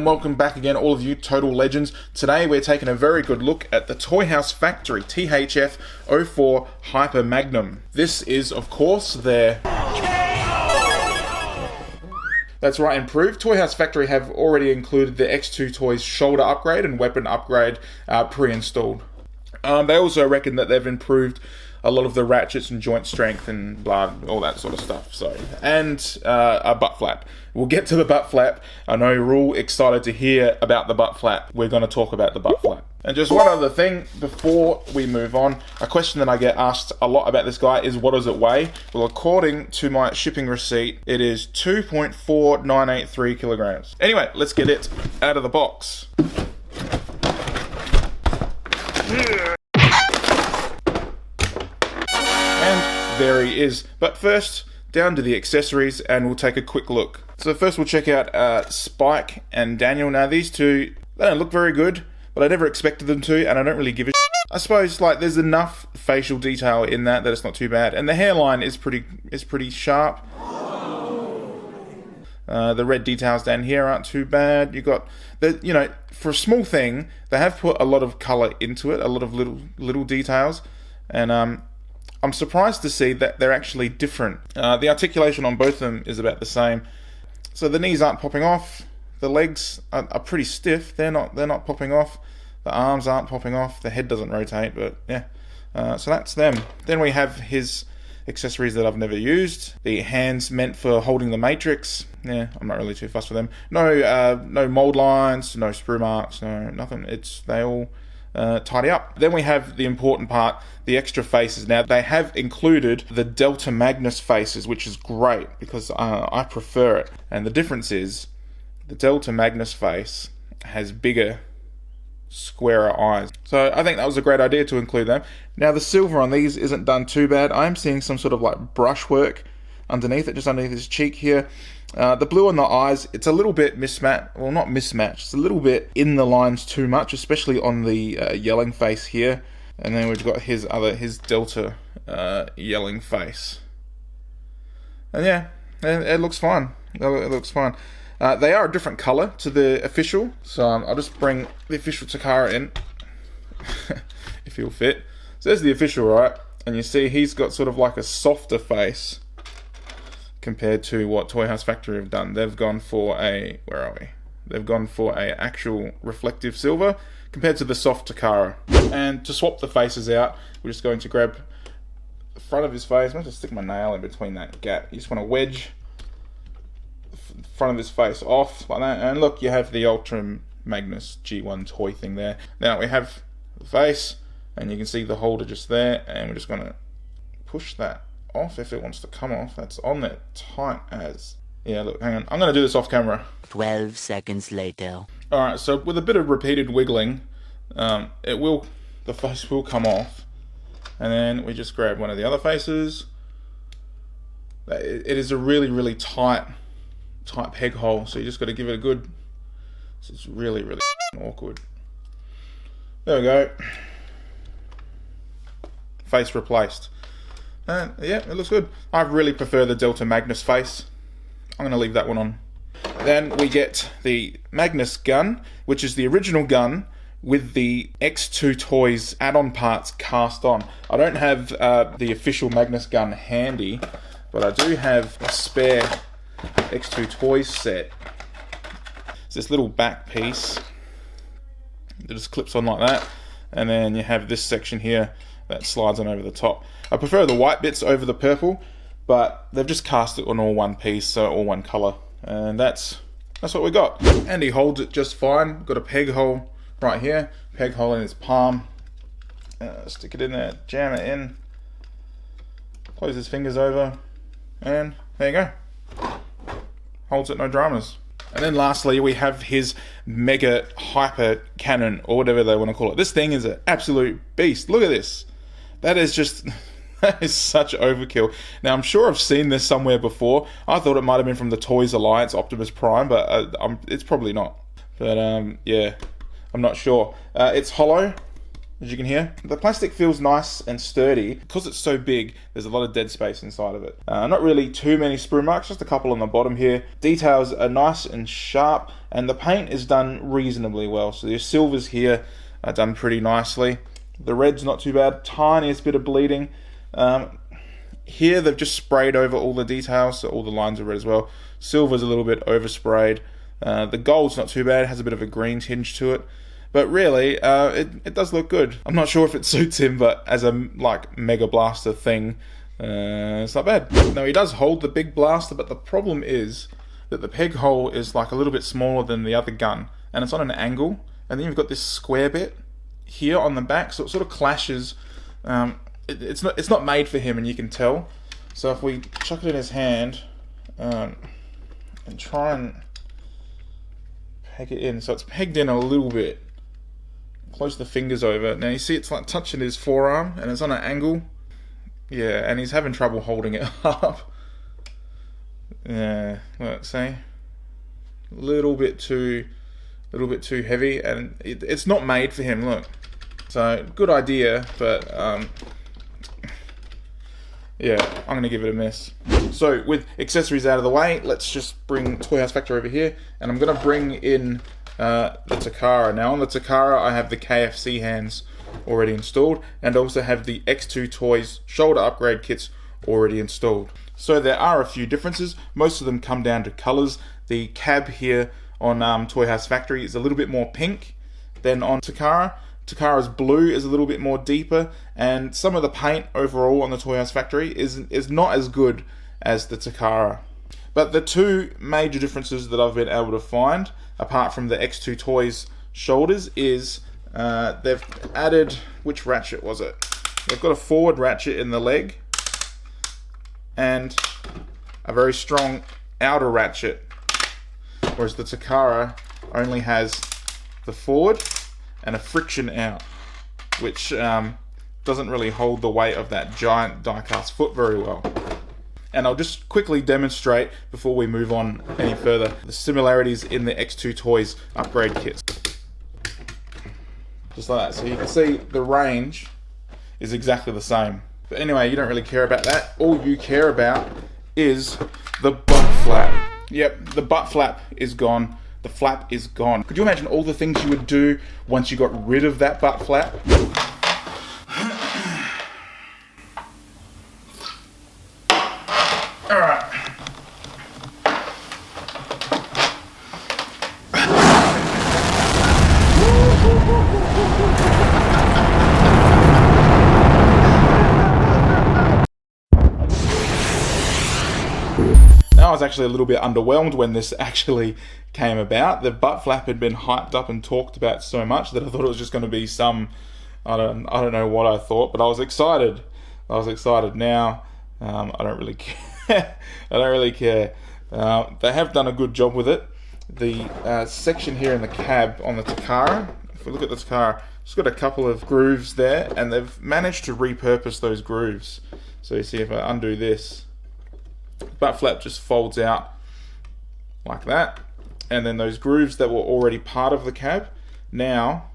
welcome back again, all of you Total Legends. Today we're taking a very good look at the Toyhouse Factory THF04 Hyper Magnum. This is, of course, their... That's right, improved. Toyhouse Factory have already included the X2 Toys shoulder upgrade and weapon upgrade pre-installed. They also reckon that they've improved a lot of the ratchets and joint strength and blah, all that sort of stuff. So, and a butt flap. We'll get to the butt flap. I know you're all excited to hear about the butt flap. We're going to talk about the butt flap. And just one other thing before we move on. A question that I get asked a lot about this guy is, what does it weigh? Well, according to my shipping receipt, it is 2.4983 kilograms. Anyway, let's get it out of the box. And there he is. But first, down to the accessories, and we'll take a quick look. So first we'll check out Spike and Daniel. Now these two, they don't look very good, but I never expected them to, and I don't really give a shit. I suppose like there's enough facial detail in that it's not too bad, and the hairline is pretty sharp. The red details down here aren't too bad. You got the, you know, for a small thing, they have put a lot of color into it, a lot of little details, and I'm surprised to see that they're actually different. The articulation on both of them is about the same. So the knees aren't popping off. The legs are pretty stiff. They're not popping off. The arms aren't popping off. The head doesn't rotate, but yeah. So that's them. Then we have his accessories that I've never used. The hands meant for holding the matrix. Yeah, I'm not really too fussed with them. No mold lines, no sprue marks, no nothing. They all tidy up. Then we have the important part, the extra faces. Now they have included the Delta Magnus faces, which is great because I prefer it. And the difference is the Delta Magnus face has bigger, squarer eyes. So I think that was a great idea to include them. Now the silver on these isn't done too bad. I'm seeing some sort of like brushwork underneath it, just underneath his cheek here. The blue on the eyes, it's a little bit mismatched. Well, not mismatched. It's a little bit in the lines too much, especially on the yelling face here. And then we've got his Delta yelling face. And yeah, it looks fine. It looks fine. They are a different color to the official, so I'll just bring the official Takara in, if he'll fit. So there's the official, right? And you see he's got sort of like a softer face compared to what Toyhouse Factory have done. They've gone for a, where are we? They've gone for a actual reflective silver compared to the soft Takara. And to swap the faces out, we're just going to grab the front of his face. I'm going to stick my nail in between that gap. You just want to wedge the front of his face off like that. And look, you have the Ultra Magnus G1 toy thing there. Now we have the face, and you can see the holder just there, and we're just going to push that off if it wants to come off. That's on there tight as. Yeah, look, hang on. I'm going to do this off camera. 12 seconds later. Alright, so with a bit of repeated wiggling, the face will come off. And then we just grab one of the other faces. It is a really, really tight peg hole, so you just got to give it a good. It's really, really awkward. There we go. Face replaced. And yeah, it looks good. I really prefer the Delta Magnus face. I'm going to leave that one on. Then we get the Magnus gun, which is the original gun with the X2 Toys add-on parts cast on. I don't have the official Magnus gun handy, but I do have a spare X2 Toys set. It's this little back piece that just clips on like that, and then you have this section here that slides on over the top. I prefer the white bits over the purple, but they've just cast it on all one piece, so all one color, and that's what we got. And he holds it just fine. Got a peg hole right here, peg hole in his palm. Stick it in there, jam it in, close his fingers over, and there you go. Holds it, no dramas. And then lastly, we have his mega hyper cannon, or whatever they want to call it. This thing is an absolute beast. Look at this. That is just, that is such overkill. Now, I'm sure I've seen this somewhere before. I thought it might have been from the Toys Alliance Optimus Prime, but it's probably not. But yeah, I'm not sure. It's hollow. as you can hear. The plastic feels nice and sturdy. Because it's so big, there's a lot of dead space inside of it. Not really too many sprue marks, just a couple on the bottom here. Details are nice and sharp, and the paint is done reasonably well. So your silvers here are done pretty nicely. The red's not too bad, tiniest bit of bleeding. Here they've just sprayed over all the details, so all the lines are red as well. Silver's a little bit oversprayed. The gold's not too bad, it has a bit of a green tinge to it. But really, it does look good. I'm not sure if it suits him, but as a Mega Blaster thing, it's not bad. Now he does hold the big blaster, but the problem is that the peg hole is like a little bit smaller than the other gun, and it's on an angle, and then you've got this square bit here on the back, so it sort of clashes. It's not made for him, and you can tell. So if we chuck it in his hand and try and peg it in, so it's pegged in a little bit. Close the fingers over. Now you see it's like touching his forearm, and it's on an angle. Yeah, and he's having trouble holding it up. Yeah, let's see, a little bit too heavy, and it's not made for him. Look, so good idea, but yeah, I'm gonna give it a miss. So with accessories out of the way, let's just bring Toyhouse Factory over here, and I'm gonna bring in the Takara. Now on the Takara, I have the KFC hands already installed, and also have the X2 Toys shoulder upgrade kits already installed. So there are a few differences. Most of them come down to colors. The cab here on Toyhouse Factory is a little bit more pink than on Takara. Takara's blue is a little bit more deeper, and some of the paint overall on the Toyhouse Factory is not as good as the Takara. But the two major differences that I've been able to find, apart from the X2 Toys shoulders, is they've added, which ratchet was it? They've got a forward ratchet in the leg, and a very strong outer ratchet, whereas the Takara only has the forward and a friction out, which doesn't really hold the weight of that giant die-cast foot very well. And I'll just quickly demonstrate, before we move on any further, the similarities in the X2 Toys upgrade kits. Just like that. So you can see the range is exactly the same. But anyway, you don't really care about that. All you care about is the butt flap. Yep, the butt flap is gone. The flap is gone. Could you imagine all the things you would do once you got rid of that butt flap? Alright. I was actually a little bit underwhelmed when this actually came about. The butt flap had been hyped up and talked about so much that I thought it was just going to be some, I don't know what I thought, but I was excited. Now, I don't really care. They have done a good job with it. The section here in the cab on the Takara, if we look at the Takara, it's got a couple of grooves there, and they've managed to repurpose those grooves. So you see, if I undo this, butt flap just folds out like that, and then those grooves that were already part of the cab now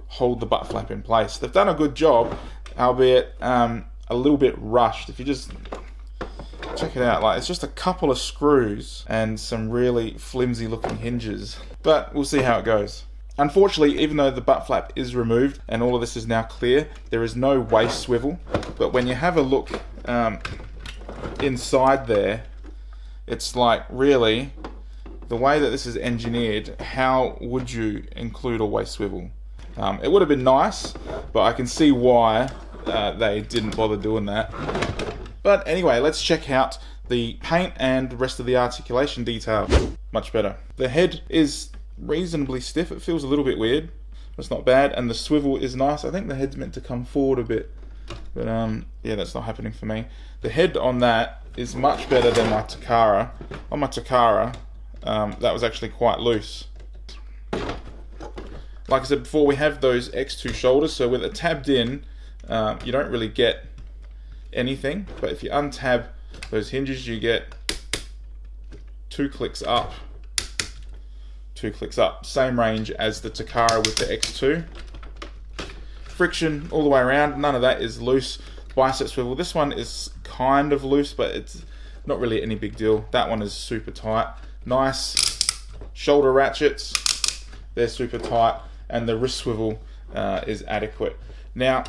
hold the butt flap in place. They've done a good job, albeit a little bit rushed. If you just check it out, like, it's just a couple of screws and some really flimsy looking hinges, but we'll see how it goes. Unfortunately, even though the butt flap is removed and all of this is now clear, there is no waist swivel. But when you have a look inside there, it's like, really, the way that this is engineered, how would you include a waist swivel? It would have been nice, but I can see why they didn't bother doing that. But anyway, let's check out the paint and the rest of the articulation detail. Much better. The head is reasonably stiff. It feels a little bit weird, but it's not bad, and the swivel is nice. I think the head's meant to come forward a bit, but yeah, that's not happening for me. The head on that is much better than my Takara. On my Takara, that was actually quite loose. Like I said before, we have those X2 shoulders, so with it tabbed in, you don't really get anything, but if you untab those hinges, you get 2 clicks up. 2 clicks up. Same range as the Takara with the X2. friction all the way around. None of that is loose. Bicep swivel. This one is kind of loose, but it's not really any big deal. That one is super tight. Nice. Shoulder ratchets, they're super tight, and the wrist swivel is adequate. Now,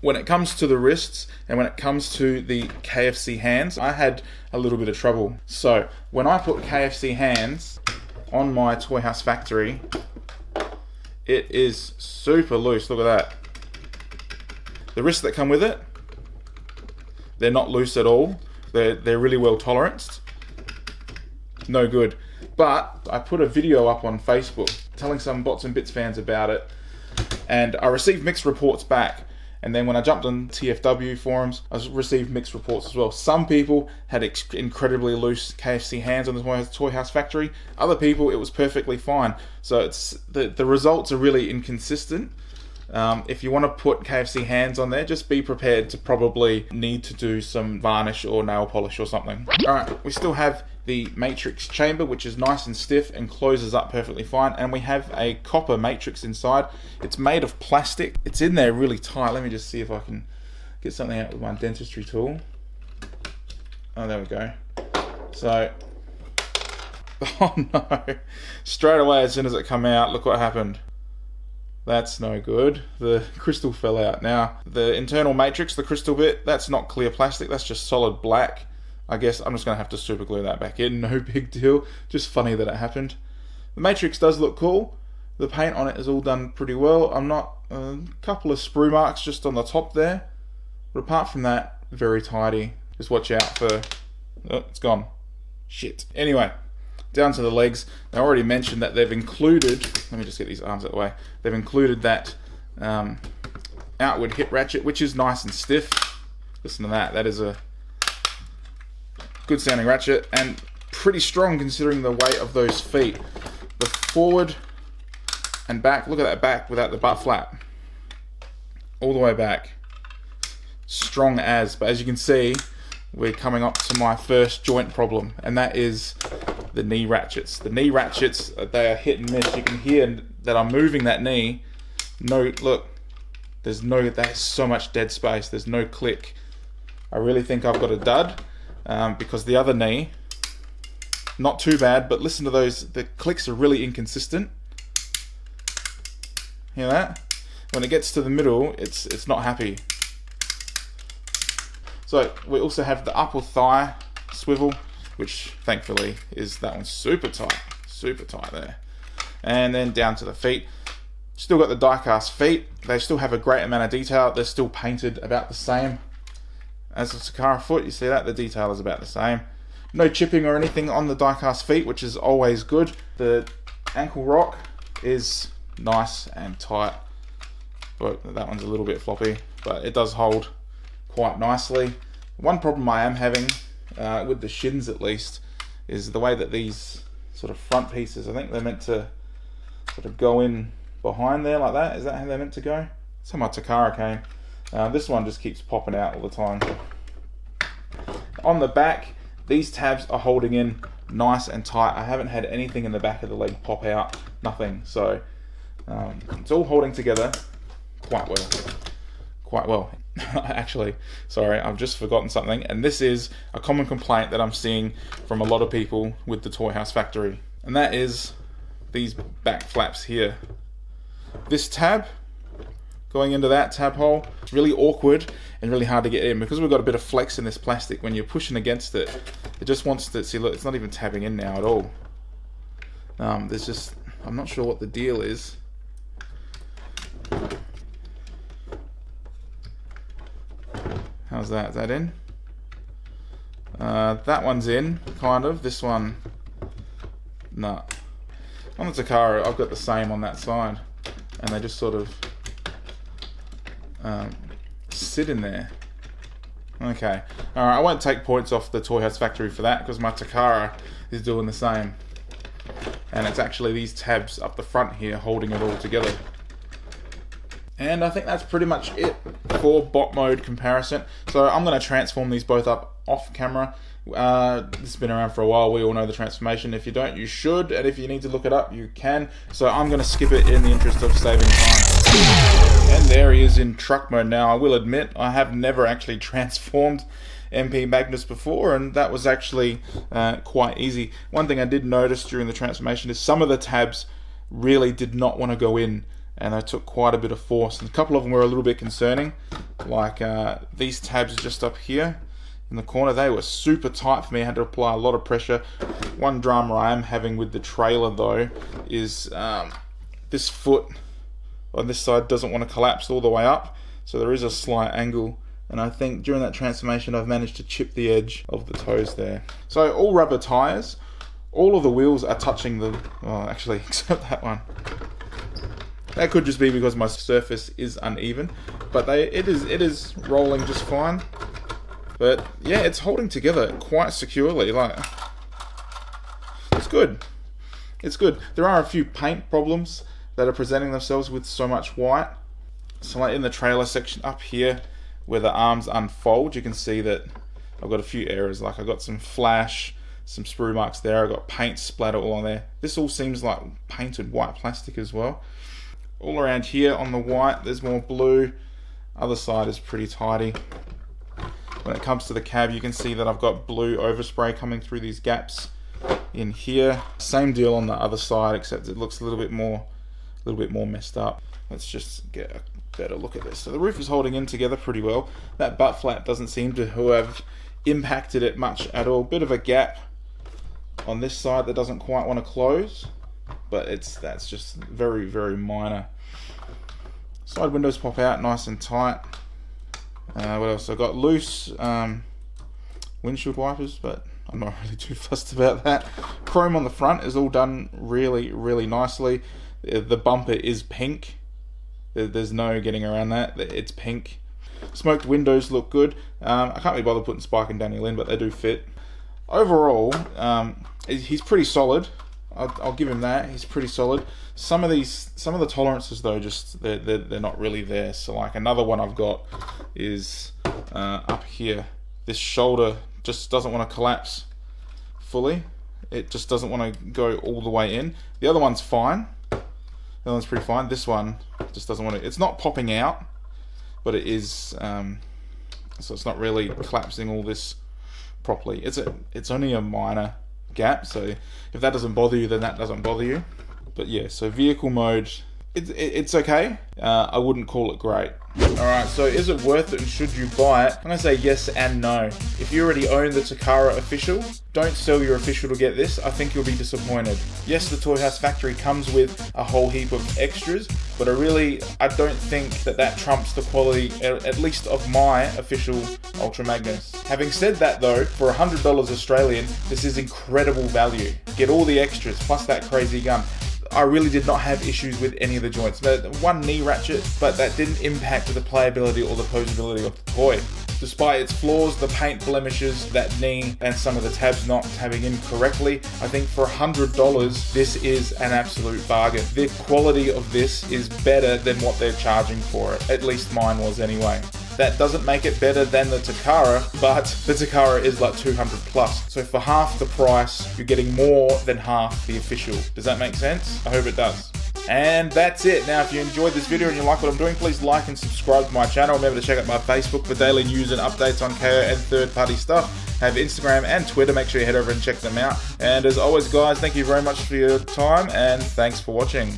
when it comes to the wrists and when it comes to the KFC hands, I had a little bit of trouble. So when I put KFC hands on my Toyhouse Factory, it is super loose. Look at that. The wrists that come with it, they're not loose at all. They're really well toleranced. No good. But I put a video up on Facebook telling some Bots and Bits fans about it, and I received mixed reports back. And then when I jumped on TFW forums, I received mixed reports as well. Some people had incredibly loose KFC hands on the Toyhouse Factory. Other people, it was perfectly fine. So it's the results are really inconsistent. If you want to put KFC hands on there, just be prepared to probably need to do some varnish or nail polish or something. Alright, we still have the matrix chamber, which is nice and stiff and closes up perfectly fine, and we have a copper matrix inside. It's made of plastic. It's in there really tight. Let me just see if I can get something out with my dentistry tool. Oh, there we go. So, oh no, straight away as soon as it come out, look what happened. That's no good. The crystal fell out. Now, the internal matrix, the crystal bit, that's not clear plastic, that's just solid black. I guess I'm just going to have to super glue that back in, no big deal. Just funny that it happened. The matrix does look cool. The paint on it is all done pretty well. A couple of sprue marks just on the top there. But apart from that, very tidy. Just watch out for... Oh, it's gone. Shit. Anyway, down to the legs. I already mentioned that they've included... Let me just get these arms out of the way. They've included that outward hip ratchet, which is nice and stiff. Listen to that. That is a good sounding ratchet and pretty strong considering the weight of those feet. The forward and back, look at that back without the butt flap. All the way back. Strong as, but as you can see, we're coming up to my first joint problem, and that is the knee ratchets. The knee ratchets, they are hit and miss. You can hear that I'm moving that knee. No, look, there's so much dead space. There's no click. I really think I've got a dud. Because the other knee, not too bad, but listen to those, the clicks are really inconsistent. Hear that? When it gets to the middle, it's not happy. So we also have the upper thigh swivel, which thankfully is, that one's super tight there. And then down to the feet. Still got the die-cast feet. They still have a great amount of detail. They're still painted about the same as the Takara foot. You see that? The detail is about the same. No chipping or anything on the die-cast feet, which is always good. The ankle rock is nice and tight. But that one's a little bit floppy, but it does hold quite nicely. One problem I am having, with the shins at least, is the way that these sort of front pieces, I think they're meant to sort of go in behind there like that. Is that how they're meant to go? That's how my Takara came. This one just keeps popping out all the time. On the back, these tabs are holding in nice and tight. I haven't had anything in the back of the leg pop out, nothing. So it's all holding together quite well. Actually, sorry, I've just forgotten something, and this is a common complaint that I'm seeing from a lot of people with the Toyhouse Factory, and that is these back flaps here. This tab going into that tab hole, it's really awkward and really hard to get in because we've got a bit of flex in this plastic. When you're pushing against it, it just wants to, see, look, it's not even tabbing in now at all. There's just, I'm not sure what the deal is. How's that? Is that in? That one's in, kind of. This one, no. On the Takara, I've got the same on that side, and they just sort of sit in there. Okay. Alright, I won't take points off the Toyhouse Factory for that because my Takara is doing the same. And it's actually these tabs up the front here holding it all together. And I think that's pretty much it for bot mode comparison. So I'm going to transform these both up off camera. This has been around for a while. We all know the transformation. If you don't, you should. And if you need to look it up, you can. So I'm going to skip it in the interest of saving time. there he is in truck mode now. I will admit, I have never actually transformed MP Magnus before, and that was actually quite easy. One thing I did notice during the transformation is some of the tabs really did not want to go in, and I took quite a bit of force, and a couple of them were a little bit concerning, like these tabs just up here in the corner. They were super tight for me. I had to apply a lot of pressure. One drama I am having with the trailer though is this foot on this side doesn't want to collapse all the way up, so there is a slight angle, and I think during that transformation I've managed to chip the edge of the toes there. So all rubber tires, all of the wheels are touching the, well, actually except that one. That could just be because my surface is uneven, but it is rolling just fine. But yeah, it's holding together quite securely. Like, it's good. It's good. There are a few paint problems that are presenting themselves with so much white. So like in the trailer section up here, where the arms unfold, you can see that I've got a few errors. Like I got some flash, some sprue marks there. I got paint splatter all on there. This all seems like painted white plastic as well. All around here on the white, there's more blue. Other side is pretty tidy. When it comes to the cab, you can see that I've got blue overspray coming through these gaps in here. Same deal on the other side, except it looks a little bit more messed up. Let's just get a better look at this. So the roof is holding in together pretty well. That butt flap doesn't seem to have impacted it much at all. Bit of a gap on this side that doesn't quite want to close, but that's just very, very minor. Side windows pop out nice and tight. What else? I've got loose windshield wipers, but I'm not really too fussed about that. Chrome on the front is all done really, really nicely. The bumper is pink. There's no getting around that. It's pink. Smoked windows look good. I can't be bothered putting Spike and Daniel in, but they do fit. Overall, he's pretty solid. I'll give him that. He's pretty solid. Some of the tolerances though, just they're not really there. So like another one I've got is up here. This shoulder just doesn't want to collapse fully. It just doesn't want to go all the way in. The other one's fine. The other one's pretty fine. This one just doesn't want to. It's not popping out, but it is. So it's not really collapsing all this properly. It's only a minor gap, so if that doesn't bother you, then that doesn't bother you. But yeah, so vehicle mode, it's okay. I wouldn't call it great. Alright, so is it worth it and should you buy it? I'm going to say yes and no. If you already own the Takara official, don't sell your official to get this. I think you'll be disappointed. Yes, the Toyhouse Factory comes with a whole heap of extras, but I don't think that trumps the quality, at least of my official Ultra Magnus. Having said that though, for $100 Australian, this is incredible value. Get all the extras, plus that crazy gun. I really did not have issues with any of the joints. One knee ratchet, but that didn't impact the playability or the posability of the toy. Despite its flaws, the paint blemishes, that knee, and some of the tabs not tabbing in correctly, I think for $100, this is an absolute bargain. The quality of this is better than what they're charging for it. At least mine was anyway. That doesn't make it better than the Takara, but the Takara is like 200 plus. So for half the price, you're getting more than half the official. Does that make sense? I hope it does. And that's it. Now, if you enjoyed this video and you like what I'm doing, please like and subscribe to my channel. Remember to check out my Facebook for daily news and updates on KO and third-party stuff. I have Instagram and Twitter. Make sure you head over and check them out. And as always, guys, thank you very much for your time, and thanks for watching.